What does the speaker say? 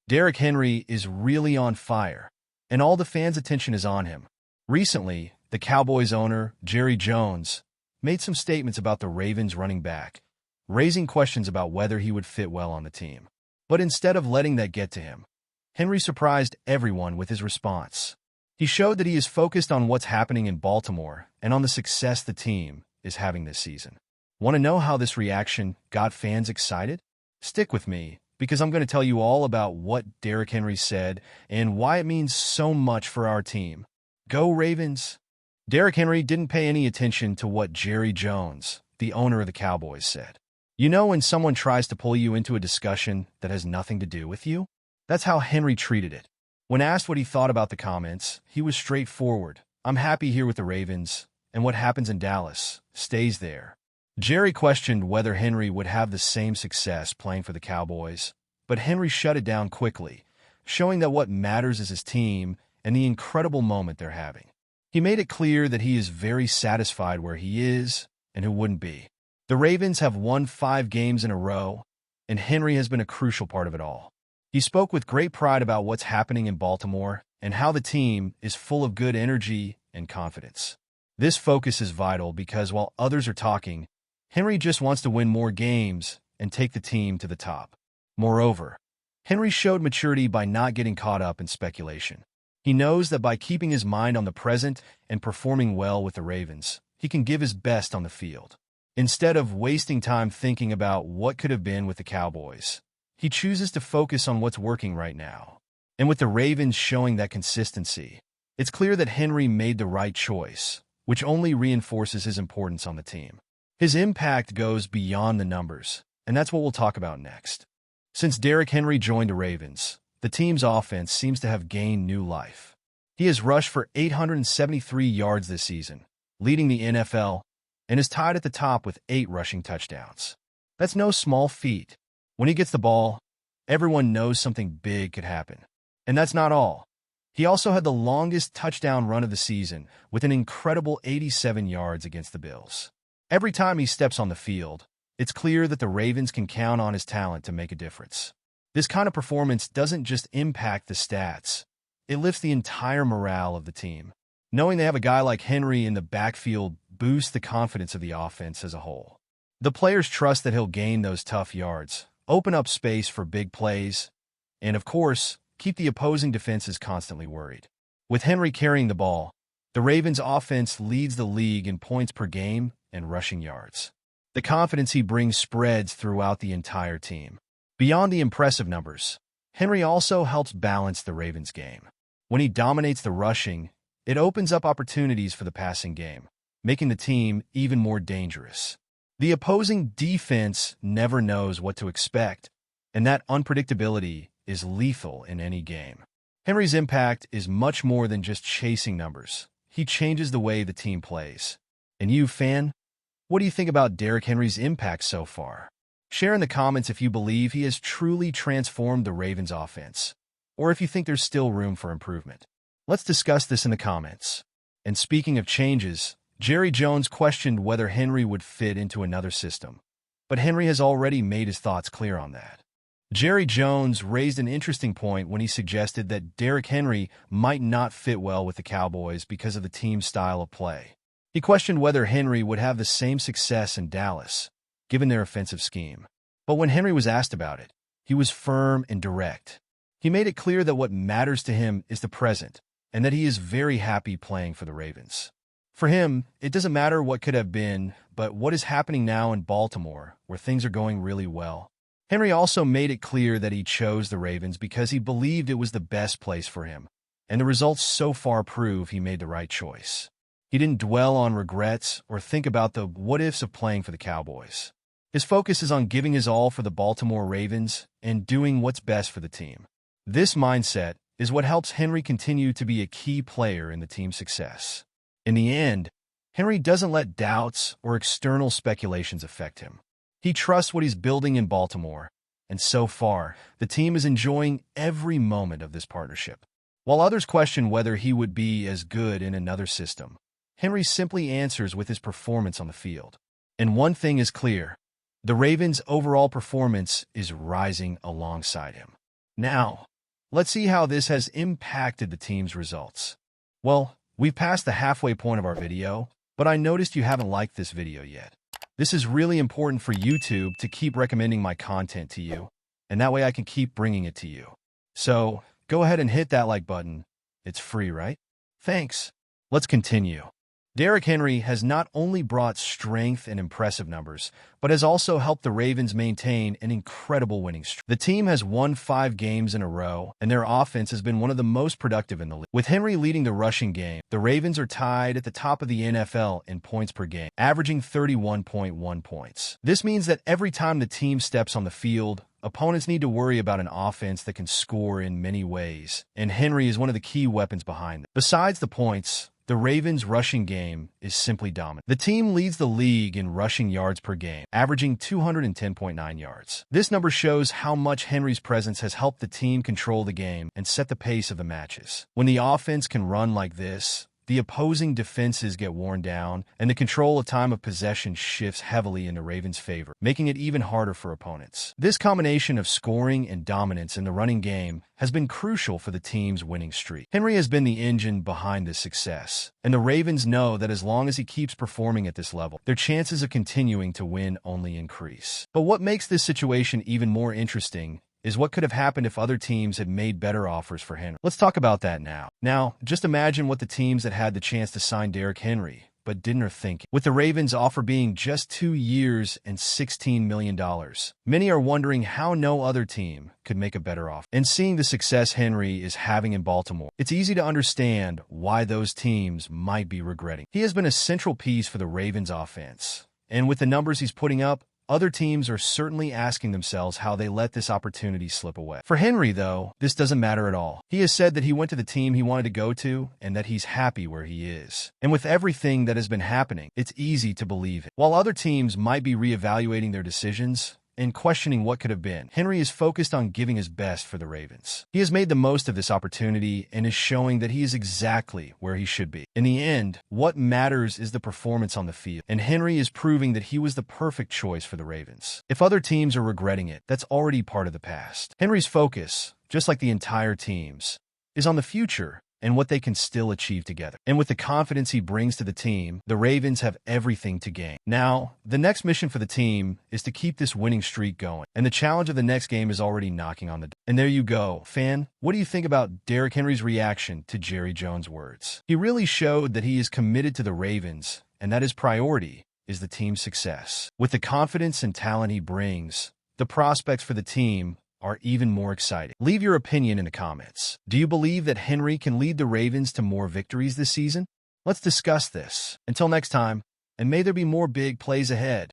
Derrick Henry is really on fire, and all the fans' attention is on him. Recently, the Cowboys owner, Jerry Jones, made some statements about the Ravens running back, raising questions about whether he would fit well on the team. But instead of letting that get to him, Henry surprised everyone with his response. He showed that he is focused on what's happening in Baltimore and on the success the team is having this season. Want to know how this reaction got fans excited? Stick with me, because I'm going to tell you all about what Derrick Henry said and why it means so much for our team. Go Ravens! Derrick Henry didn't pay any attention to what Jerry Jones, the owner of the Cowboys, said. You know when someone tries to pull you into a discussion that has nothing to do with you? That's how Henry treated it. When asked what he thought about the comments, he was straightforward. I'm happy here with the Ravens, and what happens in Dallas stays there. Jerry questioned whether Henry would have the same success playing for the Cowboys, but Henry shut it down quickly, showing that what matters is his team and the incredible moment they're having. He made it clear that he is very satisfied where he is, and who wouldn't be. The Ravens have won 5 games in a row, and Henry has been a crucial part of it all. He spoke with great pride about what's happening in Baltimore and how the team is full of good energy and confidence. This focus is vital because while others are talking, Henry just wants to win more games and take the team to the top. Moreover, Henry showed maturity by not getting caught up in speculation. He knows that by keeping his mind on the present and performing well with the Ravens, he can give his best on the field. Instead of wasting time thinking about what could have been with the Cowboys, he chooses to focus on what's working right now. And with the Ravens showing that consistency, it's clear that Henry made the right choice, which only reinforces his importance on the team. His impact goes beyond the numbers, and that's what we'll talk about next. Since Derrick Henry joined the Ravens, the team's offense seems to have gained new life. He has rushed for 873 yards this season, leading the NFL, and is tied at the top with 8 rushing touchdowns. That's no small feat. When he gets the ball, everyone knows something big could happen. And that's not all. He also had the longest touchdown run of the season, with an incredible 87 yards against the Bills. Every time he steps on the field, it's clear that the Ravens can count on his talent to make a difference. This kind of performance doesn't just impact the stats, it lifts the entire morale of the team. Knowing they have a guy like Henry in the backfield boosts the confidence of the offense as a whole. The players trust that he'll gain those tough yards, open up space for big plays, and of course, keep the opposing defenses constantly worried. With Henry carrying the ball, the Ravens' offense leads the league in points per game and rushing yards. The confidence he brings spreads throughout the entire team. Beyond the impressive numbers, Henry also helps balance the Ravens' game. When he dominates the rushing, it opens up opportunities for the passing game, making the team even more dangerous. The opposing defense never knows what to expect, and that unpredictability is lethal in any game. Henry's impact is much more than just chasing numbers. He changes the way the team plays. And you, fan, what do you think about Derrick Henry's impact so far? Share in the comments if you believe he has truly transformed the Ravens' offense, or if you think there's still room for improvement. Let's discuss this in the comments. And speaking of changes, Jerry Jones questioned whether Henry would fit into another system, but Henry has already made his thoughts clear on that. Jerry Jones raised an interesting point when he suggested that Derrick Henry might not fit well with the Cowboys because of the team's style of play. He questioned whether Henry would have the same success in Dallas, given their offensive scheme. But when Henry was asked about it, he was firm and direct. He made it clear that what matters to him is the present, and that he is very happy playing for the Ravens. For him, it doesn't matter what could have been, but what is happening now in Baltimore, where things are going really well. Henry also made it clear that he chose the Ravens because he believed it was the best place for him, and the results so far prove he made the right choice. He didn't dwell on regrets or think about the what-ifs of playing for the Cowboys. His focus is on giving his all for the Baltimore Ravens and doing what's best for the team. This mindset is what helps Henry continue to be a key player in the team's success. In the end, Henry doesn't let doubts or external speculations affect him. He trusts what he's building in Baltimore, and so far, the team is enjoying every moment of this partnership. While others question whether he would be as good in another system, Henry simply answers with his performance on the field. And one thing is clear, the Ravens' overall performance is rising alongside him. Now, Let's see how this has impacted the team's results. Well, we've passed the halfway point of our video, but I noticed you haven't liked this video yet. This is really important for YouTube to keep recommending my content to you, and that way I can keep bringing it to you. So, go ahead and hit that like button. It's free, right? Thanks. Let's continue. Derrick Henry has not only brought strength and impressive numbers, but has also helped the Ravens maintain an incredible winning streak. The team has won 5 games in a row, and their offense has been one of the most productive in the league. With Henry leading the rushing game, the Ravens are tied at the top of the NFL in points per game, averaging 31.1 points. This means that every time the team steps on the field, opponents need to worry about an offense that can score in many ways, and Henry is one of the key weapons behind them. Besides the points, the Ravens' rushing game is simply dominant. The team leads the league in rushing yards per game, averaging 210.9 yards. This number shows how much Henry's presence has helped the team control the game and set the pace of the matches. When the offense can run like this, the opposing defenses get worn down, and the control of time of possession shifts heavily in the Ravens' favor, making it even harder for opponents. This combination of scoring and dominance in the running game has been crucial for the team's winning streak. Henry has been the engine behind this success, and the Ravens know that as long as he keeps performing at this level, their chances of continuing to win only increase. But what makes this situation even more interesting is what could have happened if other teams had made better offers for Henry. Let's talk about that now. Now, just imagine what the teams that had the chance to sign Derrick Henry but didn't are thinking. With the Ravens' offer being just 2 years and $16 million, many are wondering how no other team could make a better offer. And seeing the success Henry is having in Baltimore, it's easy to understand why those teams might be regretting. He has been a central piece for the Ravens' offense, and with the numbers he's putting up, other teams are certainly asking themselves how they let this opportunity slip away. For Henry, though, this doesn't matter at all. He has said that he went to the team he wanted to go to and that he's happy where he is. And with everything that has been happening, it's easy to believe it. While other teams might be reevaluating their decisions and questioning what could have been, Henry is focused on giving his best for the Ravens. He has made the most of this opportunity and is showing that he is exactly where he should be. In the end, what matters is the performance on the field, and Henry is proving that he was the perfect choice for the Ravens. If other teams are regretting it, that's already part of the past. Henry's focus, just like the entire team's, is on the future and what they can still achieve together. And with the confidence he brings to the team, the Ravens have everything to gain. Now, the next mission for the team is to keep this winning streak going, and the challenge of the next game is already knocking on the door. And there you go, fan. What do you think about Derrick Henry's reaction to Jerry Jones' words? He really showed that he is committed to the Ravens, and that his priority is the team's success. With the confidence and talent he brings, the prospects for the team are even more exciting. Leave your opinion in the comments. Do you believe that Henry can lead the Ravens to more victories this season? Let's discuss this. Until next time, and may there be more big plays ahead.